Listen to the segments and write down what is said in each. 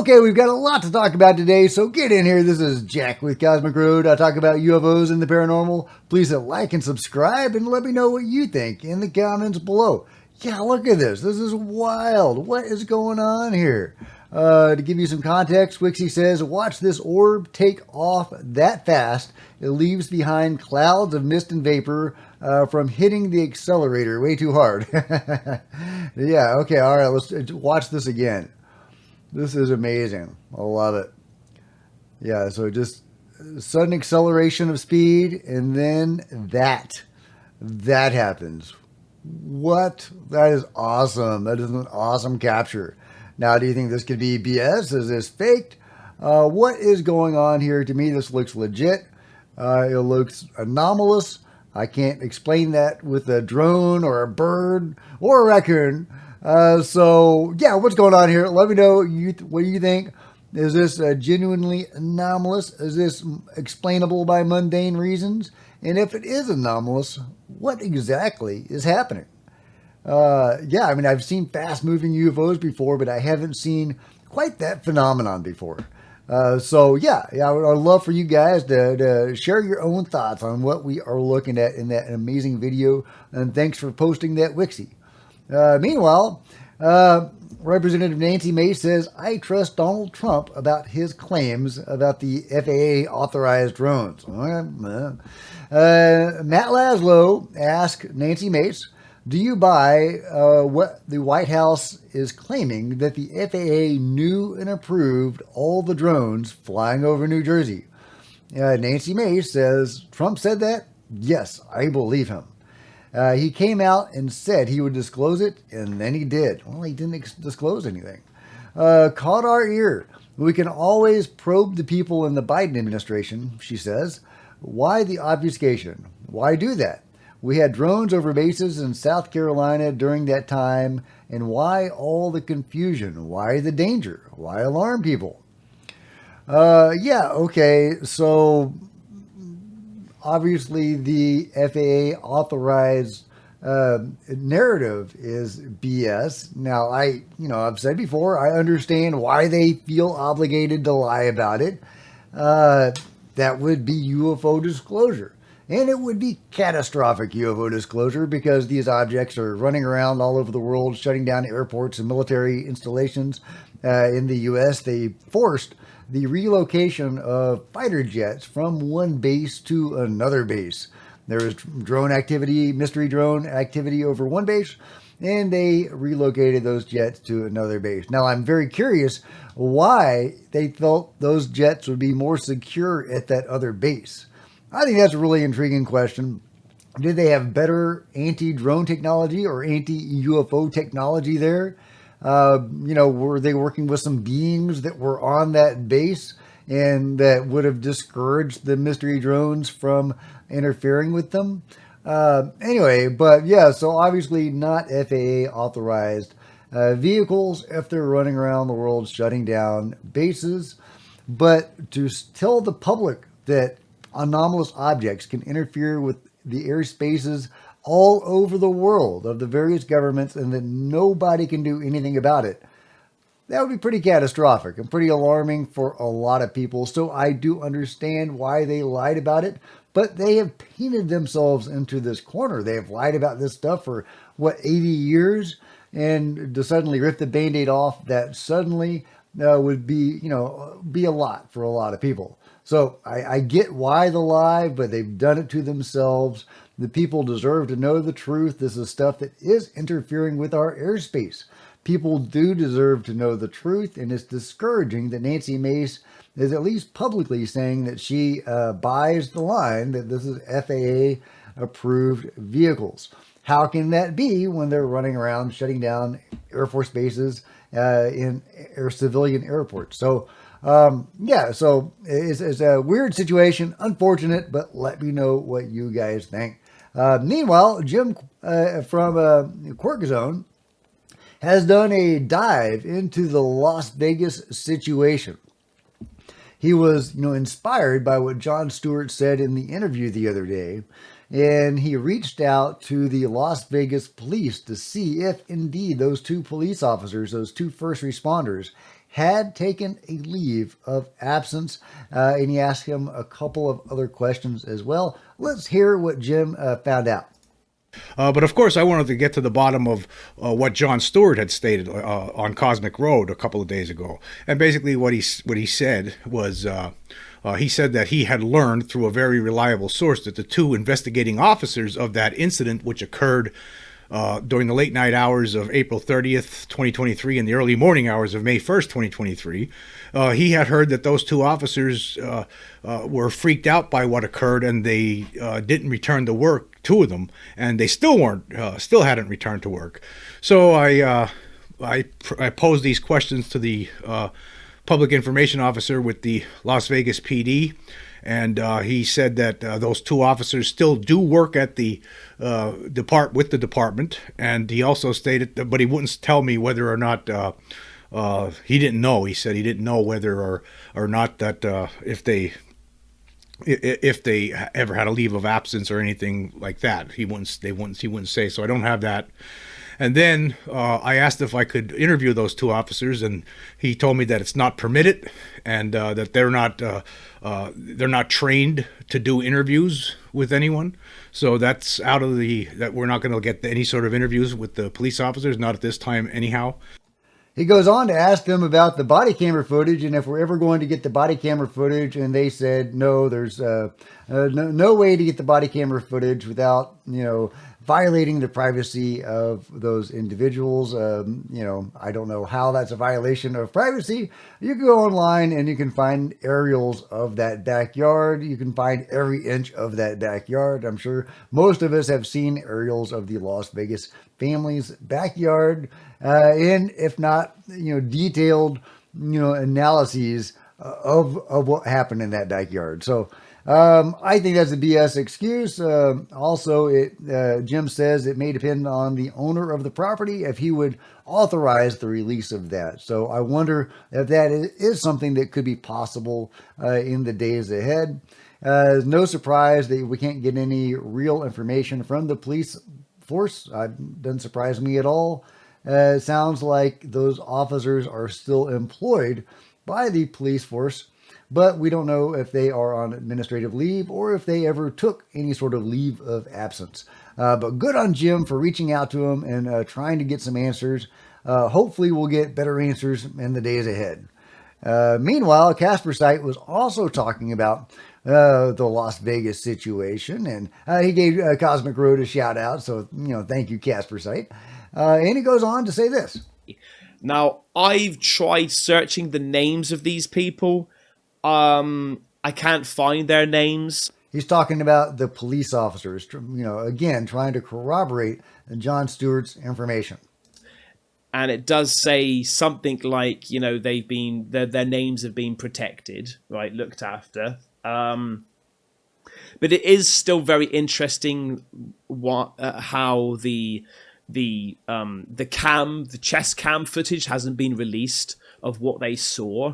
Okay, we've got a lot to talk about today, so get in here. This is Jack with Cosmic Road. I talk about UFOs and the paranormal. Please hit like and subscribe and let me know what you think in the comments below. Yeah, look at this. This is wild. What is going on here? To give you some context, Wixie says, watch this orb take off that fast. It leaves behind clouds of mist and vapor from hitting the accelerator way too hard. Yeah, okay, all right, let's watch this again. This is amazing. I love it. Yeah, so just sudden acceleration of speed, and then that happens. What? That is awesome. That is an awesome capture. Now, do you think this could be BS? Is this faked? What is going on here? To me, this looks legit. It looks anomalous. I can't explain that with a drone or a bird or a raccoon. So, yeah, what's going on here? Let me know what do you think. Is this genuinely anomalous? Is this explainable by mundane reasons? And if it is anomalous, what exactly is happening? Yeah, I mean, I've seen fast-moving UFOs before, but I haven't seen quite that phenomenon before. So, yeah, I would love for you guys to share your own thoughts on what we are looking at in that amazing video. And thanks for posting that Wixie. Meanwhile, Representative Nancy Mace says, I trust Donald Trump about his claims about the FAA authorized drones. Matt Laszlo asked Nancy Mace, do you buy what the White House is claiming that the FAA knew and approved all the drones flying over New Jersey? Nancy Mace says, Trump said that? Yes, I believe him. He came out and said he would disclose it, and then he did. Well, he didn't disclose anything. Caught our ear. We can always probe the people in the Biden administration, she says. Why the obfuscation? Why do that? We had drones over bases in South Carolina during that time, and why all the confusion? Why the danger? Why alarm people? Yeah, okay, so obviously, the FAA authorized narrative is BS. Now, I've said before, I understand why they feel obligated to lie about it. That would be UFO disclosure. And it would be catastrophic UFO disclosure because these objects are running around all over the world, shutting down airports and military installations. In the U.S., they forced the relocation of fighter jets from one base to another base. There was drone activity, mystery drone activity over one base, and they relocated those jets to another base. Now, I'm very curious why they felt those jets would be more secure at that other base. I think that's a really intriguing question. Did they have better anti-drone technology or anti-UFO technology there? Were they working with some beings that were on that base and that would have discouraged the mystery drones from interfering with them? Anyway, but yeah, so obviously not FAA authorized vehicles if they're running around the world shutting down bases. But to tell the public that anomalous objects can interfere with the airspaces all over the world of the various governments and that nobody can do anything about it, that would be pretty catastrophic and pretty alarming for a lot of people. So I do understand why they lied about it, but they have painted themselves into this corner. They have lied about this stuff for, 80 years? And to suddenly rip the Band-Aid off, that suddenly would be a lot for a lot of people. So I get why the lie, but they've done it to themselves. The people deserve to know the truth. This is stuff that is interfering with our airspace. People do deserve to know the truth, and it's discouraging that Nancy Mace is at least publicly saying that she buys the line that this is FAA-approved vehicles. How can that be when they're running around shutting down Air Force bases in civilian airports? So, so it's a weird situation, unfortunate, but let me know what you guys think. Meanwhile, Jim from Quark Zone has done a dive into the Las Vegas situation. He was, inspired by what Jon Stewart said in the interview the other day, and he reached out to the Las Vegas police to see if indeed those two police officers, those two first responders, had taken a leave of absence, and he asked him a couple of other questions as well. Let's hear what Jim found out. But of course, I wanted to get to the bottom of what John Stewart had stated on Cosmic Road a couple of days ago. And basically, what he said was he said that he had learned through a very reliable source that the two investigating officers of that incident, which occurred during the late night hours of April 30th, 2023, and the early morning hours of May 1st, 2023, he had heard that those two officers were freaked out by what occurred, and they didn't return to work. Two of them, and they still hadn't returned to work. So I posed these questions to the public information officer with the Las Vegas PD. And he said that those two officers still do work at the department, and he also stated that, but he wouldn't tell me whether or not he didn't know. He said he didn't know whether or not that if they ever had a leave of absence or anything like that. He wouldn't say. So I don't have that. And then I asked if I could interview those two officers, and he told me that it's not permitted, and that they're not trained to do interviews with anyone. So that's that we're not going to get any sort of interviews with the police officers, not at this time anyhow. He goes on to ask them about the body camera footage and if we're ever going to get the body camera footage. And they said, no, there's no way to get the body camera footage without, violating the privacy of those individuals. I don't know how that's a violation of privacy. You can go online and you can find aerials of that backyard. You can find every inch of that backyard. I'm sure most of us have seen aerials of the Las Vegas family's backyard. And if not, detailed, analyses of what happened in that backyard. So I think that's a BS excuse. Also, Jim says it may depend on the owner of the property if he would authorize the release of that. So I wonder if that is something that could be possible in the days ahead. No surprise that we can't get any real information from the police force. Doesn't surprise me at all. It sounds like those officers are still employed by the police force, but we don't know if they are on administrative leave or if they ever took any sort of leave of absence. But good on Jim for reaching out to him and trying to get some answers. Hopefully we'll get better answers in the days ahead. Meanwhile, Casper Site was also talking about the Las Vegas situation, and he gave Cosmic Road a shout out. So, thank you, Casper Site. And he goes on to say this. Now, I've tried searching the names of these people. I can't find their names. He's talking about the police officers, again, trying to corroborate John Stewart's information. And it does say something like, their names have been protected, right, looked after. But it is still very interesting how the chest cam footage hasn't been released of what they saw.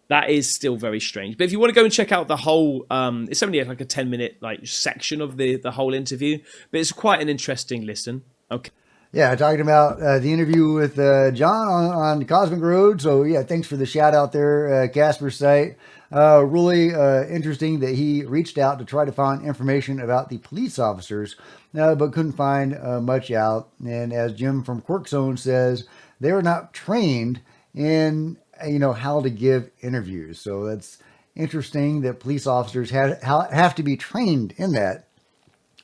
That is still very strange. But if you want to go and check out the whole, it's only like a 10-minute section of the whole interview, but it's quite an interesting listen. Okay. Yeah, talking about the interview with John on Cosmic Road. So yeah, thanks for the shout out there, Casper Site. Really interesting that he reached out to try to find information about the police officers, but couldn't find much out. And as Jim from Quirk Zone says, they were not trained in how to give interviews. So that's interesting that police officers have to be trained in that.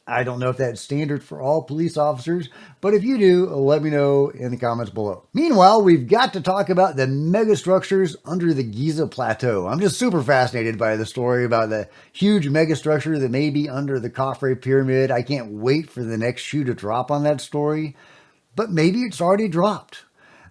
I don't know if that's standard for all police officers, but if you do, let me know in the comments below. Meanwhile, we've got to talk about the megastructures under the Giza Plateau. I'm just super fascinated by the story about the huge megastructure that may be under the Khafre Pyramid. I can't wait for the next shoe to drop on that story, but maybe it's already dropped.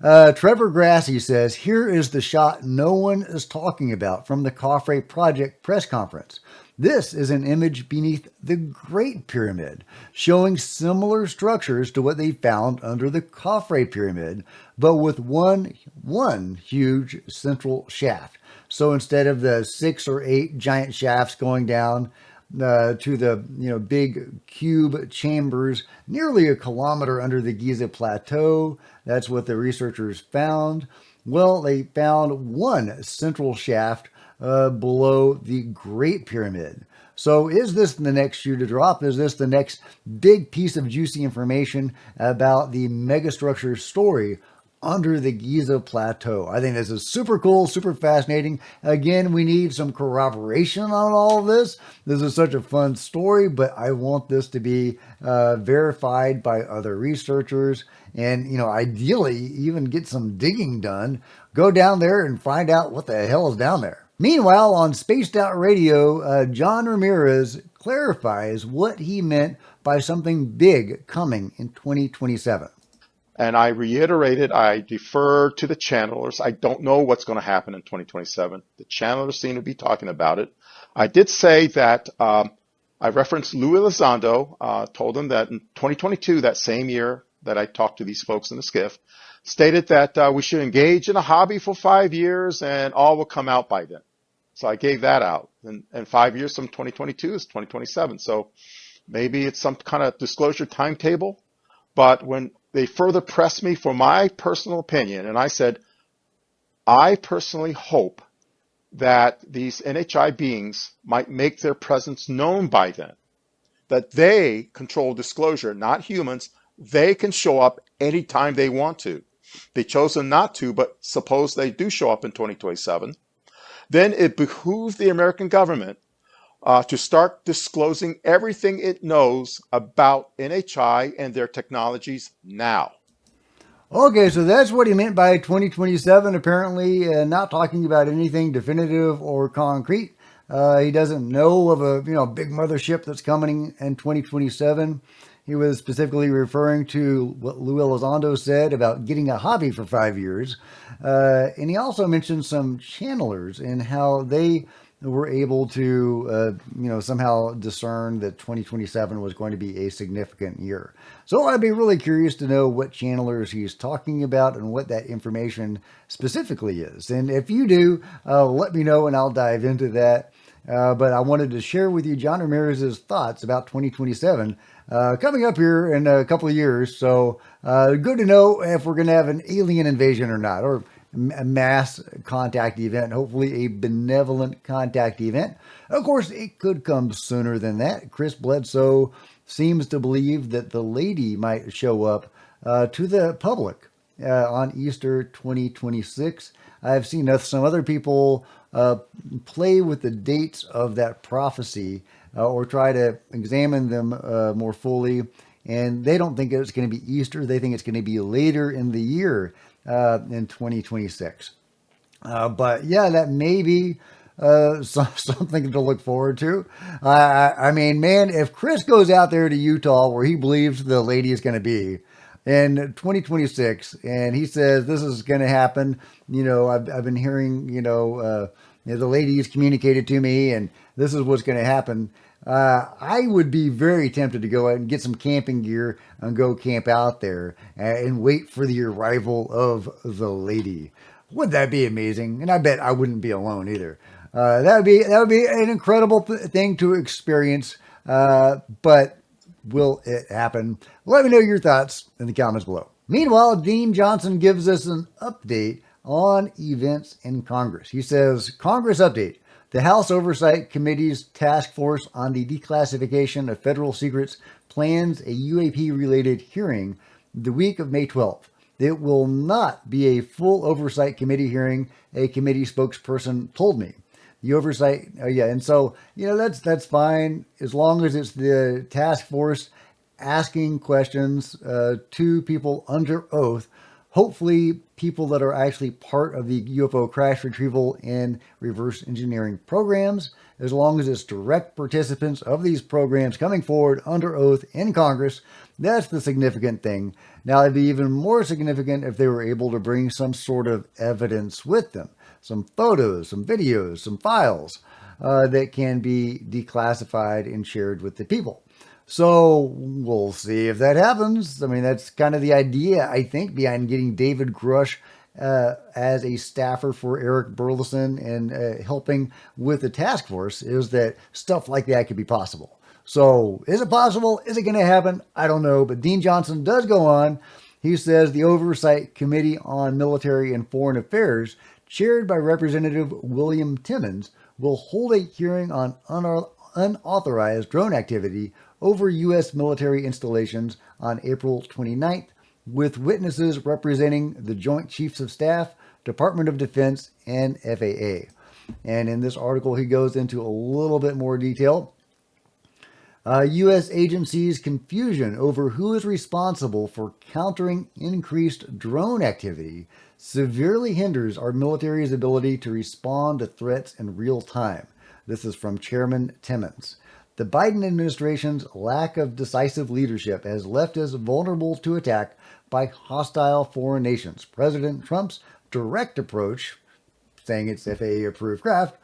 Trevor Grassi says, here is the shot no one is talking about from the Khafre Project press conference. This is an image beneath the Great Pyramid, showing similar structures to what they found under the Khafre Pyramid, but with one huge central shaft. So instead of the 6 or 8 giant shafts going down, to the big cube chambers nearly a kilometer under the Giza Plateau. That's what the researchers found. Well, they found one central shaft below the Great Pyramid. So is this the next shoe to drop? Is this the next big piece of juicy information about the megastructure story under the Giza Plateau? I think this is super cool, super fascinating. Again, we need some corroboration on all of this. This is such a fun story, but I want this to be verified by other researchers and, ideally even get some digging done. Go down there and find out what the hell is down there. Meanwhile, on Spaced Out Radio, John Ramirez clarifies what he meant by something big coming in 2027. And I reiterated, I defer to the channelers. I don't know what's going to happen in 2027. The channelers seem to be talking about it. I did say that I referenced Louis Elizondo, told him that in 2022, that same year that I talked to these folks in the skiff, stated that we should engage in a hobby for 5 years and all will come out by then. So I gave that out. And 5 years from 2022 is 2027. So maybe it's some kind of disclosure timetable. But when they further pressed me for my personal opinion, and I said, I personally hope that these NHI beings might make their presence known by then, that they control disclosure, not humans. They can show up anytime they want to. They chosen not to, but suppose they do show up in 2027, then it behooves the American government to start disclosing everything it knows about NHI and their technologies now. Okay, so that's what he meant by 2027, apparently not talking about anything definitive or concrete. He doesn't know of a big mothership that's coming in 2027. He was specifically referring to what Lou Elizondo said about getting a hobby for 5 years. And he also mentioned some channelers and how they were able to, somehow discern that 2027 was going to be a significant year. So I'd be really curious to know what channelers he's talking about and what that information specifically is. And if you do, let me know and I'll dive into that. But I wanted to share with you John Ramirez's thoughts about 2027 coming up here in a couple of years. So good to know if we're going to have an alien invasion or not, or a mass contact event, hopefully a benevolent contact event. Of course, it could come sooner than that. Chris Bledsoe seems to believe that the lady might show up to the public on Easter 2026. I've seen some other people play with the dates of that prophecy or try to examine them more fully. And they don't think it's going to be Easter. They think it's going to be later in the year in 2026. But yeah, that may be something to look forward to. I mean, man, if Chris goes out there to Utah where he believes the lady is going to be in 2026 and he says this is going to happen, I've been hearing, the ladies communicated to me and this is what's going to happen. I would be very tempted to go out and get some camping gear and go camp out there and wait for the arrival of the lady. Would that be amazing? And I bet I wouldn't be alone either. That would be an incredible thing to experience. But will it happen? Let me know your thoughts in the comments below. Meanwhile, Dean Johnson gives us an update on events in Congress. He says, Congress update. The House Oversight Committee's task force on the declassification of federal secrets plans a UAP-related hearing the week of May 12th. It will not be a full oversight committee hearing, a committee spokesperson told me. The oversight, and so, that's fine as long as it's the task force asking questions to people under oath. Hopefully people that are actually part of the UFO crash retrieval and reverse engineering programs, as long as it's direct participants of these programs coming forward under oath in Congress. That's the significant thing. Now, it'd be even more significant if they were able to bring some sort of evidence with them, some photos, some videos, some files that can be declassified and shared with the people. So we'll see if that happens. I mean, that's kind of the idea, I think, behind getting David Grush as a staffer for Eric Burleson and helping with the task force is that stuff like that could be possible. So is it possible? Is it going to happen? I don't know. But Dean Johnson does go on. He says the Oversight Committee on Military and Foreign Affairs, chaired by Representative William Timmons, will hold a hearing on unauthorized drone activity over U.S. military installations on April 29th, with witnesses representing the Joint Chiefs of Staff, Department of Defense, and FAA. And in this article, he goes into a little bit more detail. U.S. agencies' confusion over who is responsible for countering increased drone activity severely hinders our military's ability to respond to threats in real time. This is from Chairman Timmons. The Biden administration's lack of decisive leadership has left us vulnerable to attack by hostile foreign nations. President Trump's direct approach, saying it's FAA-approved craft,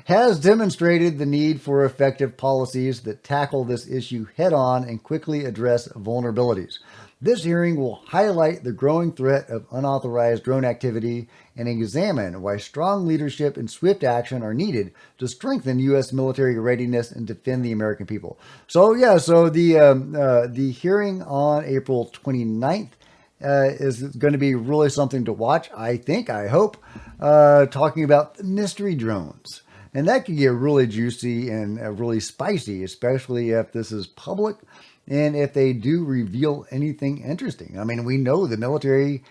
has demonstrated the need for effective policies that tackle this issue head-on and quickly address vulnerabilities. This hearing will highlight the growing threat of unauthorized drone activity and examine why strong leadership and swift action are needed to strengthen U.S. military readiness and defend the American people. So the hearing on April 29th is going to be really something to watch, I hope, talking about mystery drones. And that could get really juicy and really spicy, especially if this is public and if they do reveal anything interesting. I mean, we know the military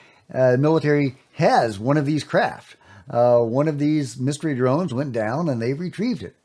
has one of these craft. One of these mystery drones went down and they retrieved it.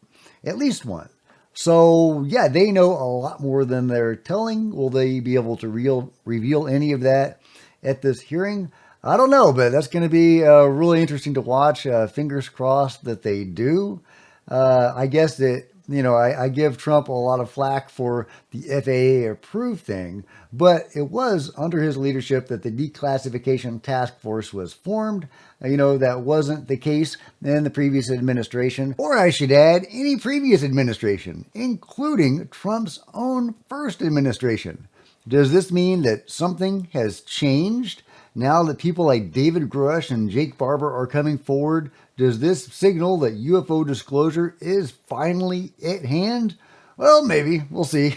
At least one. So, yeah, they know a lot more than they're telling. Will they be able to reveal any of that at this hearing? I don't know, but that's going to be really interesting to watch. Fingers crossed that they do. I guess that, I give Trump a lot of flack for the FAA approved thing, but it was under his leadership that the declassification task force was formed. That wasn't the case in the previous administration, or I should add, any previous administration, including Trump's own first administration. Does this mean that something has changed now that people like David Grush and Jake Barber are coming forward? Does this signal that UFO disclosure is finally at hand? Well, maybe. We'll see.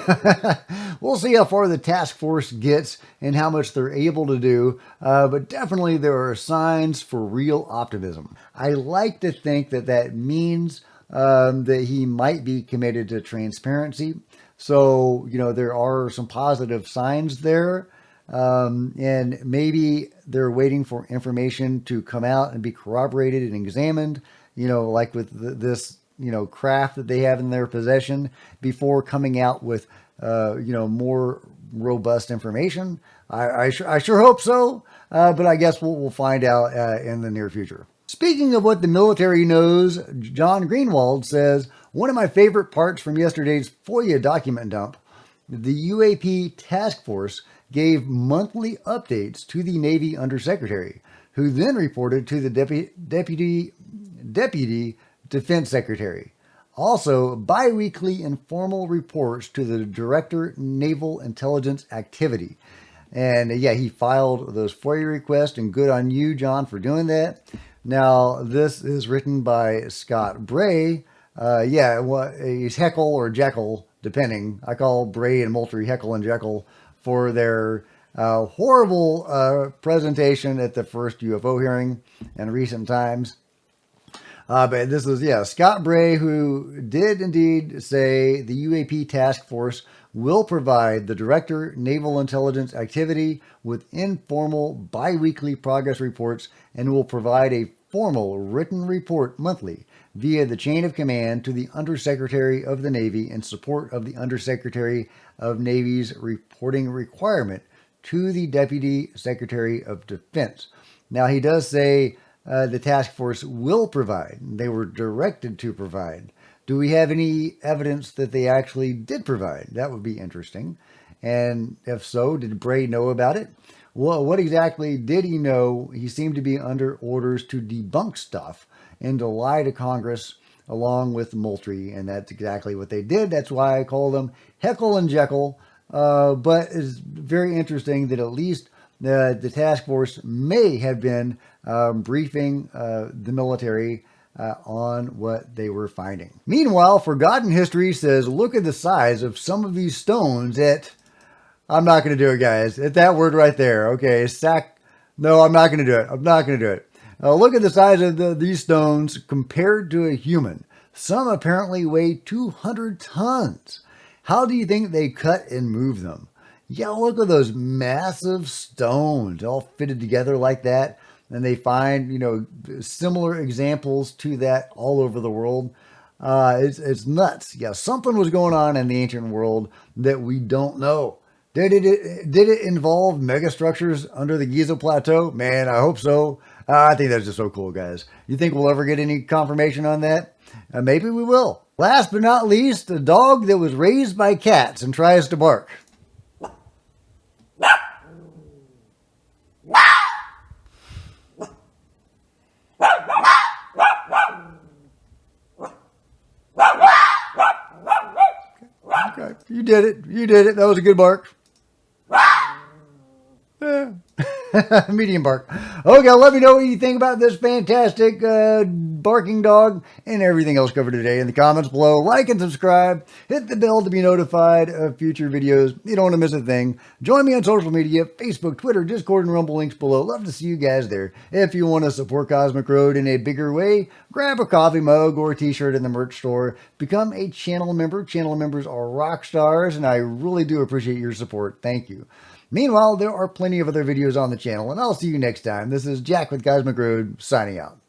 We'll see how far the task force gets and how much they're able to do. But definitely there are signs for real optimism. I like to think that means that he might be committed to transparency. So, there are some positive signs there. And maybe they're waiting for information to come out and be corroborated and examined, like with this, craft that they have in their possession before coming out with, more robust information. I sure hope so. But I guess we'll find out in the near future. Speaking of what the military knows, John Greenwald says, one of my favorite parts from yesterday's FOIA document dump, the UAP task force gave monthly updates to the Navy Undersecretary, who then reported to the Deputy Defense Secretary. Also, biweekly informal reports to the Director Naval Intelligence Activity. And he filed those FOIA requests, and good on you, John, for doing that. Now, this is written by Scott Bray. He's Heckle or Jekyll, depending. I call Bray and Moultrie Heckle and Jekyll for their horrible presentation at the first UFO hearing in recent times. But this is, Scott Bray, who did indeed say the UAP task force will provide the Director Naval Intelligence Activity with informal biweekly progress reports and will provide a formal written report monthly via the chain of command to the Undersecretary of the Navy in support of the Undersecretary of Navy's reporting requirement to the Deputy Secretary of Defense. Now, he does say the task force will provide. They were directed to provide. Do we have any evidence that they actually did provide? That would be interesting. And if so, did Bray know about it? Well, what exactly did he know? He seemed to be under orders to debunk stuff and to lie to Congress along with Moultrie, and that's exactly what they did. That's why I call them Heckle and Jekyll. But it's very interesting that at least the task force may have been briefing the military on what they were finding. Meanwhile, Forgotten History says, look at the size of some of these stones at, I'm not going to do it, guys. At that word right there. Okay, no, I'm not going to do it. I'm not going to do it. Look at the size of these stones compared to a human. Some apparently weigh 200 tons. How do you think they cut and move them? Yeah, look at those massive stones all fitted together like that. And they find, similar examples to that all over the world. It's nuts. Yeah, something was going on in the ancient world that we don't know. Did it involve megastructures under the Giza Plateau? Man, I hope so. I think that's just so cool, guys. You think we'll ever get any confirmation on that? Maybe we will. Last but not least, a dog that was raised by cats and tries to bark. Okay, you did it. You did it. That was a good bark. Yeah. Medium bark. Okay, let me know what you think about this fantastic barking dog and everything else covered today in the comments below. Like and subscribe. Hit the bell to be notified of future videos. You don't want to miss a thing. Join me on social media, Facebook, Twitter, Discord, and Rumble, links below. Love to see you guys there. If you want to support Cosmic Road in a bigger way, grab a coffee mug or a t-shirt in the merch store. Become a channel member. Channel members are rock stars, and I really do appreciate your support. Thank you. Meanwhile, there are plenty of other videos on the channel, and I'll see you next time. This is Jack with Cosmic Road, signing out.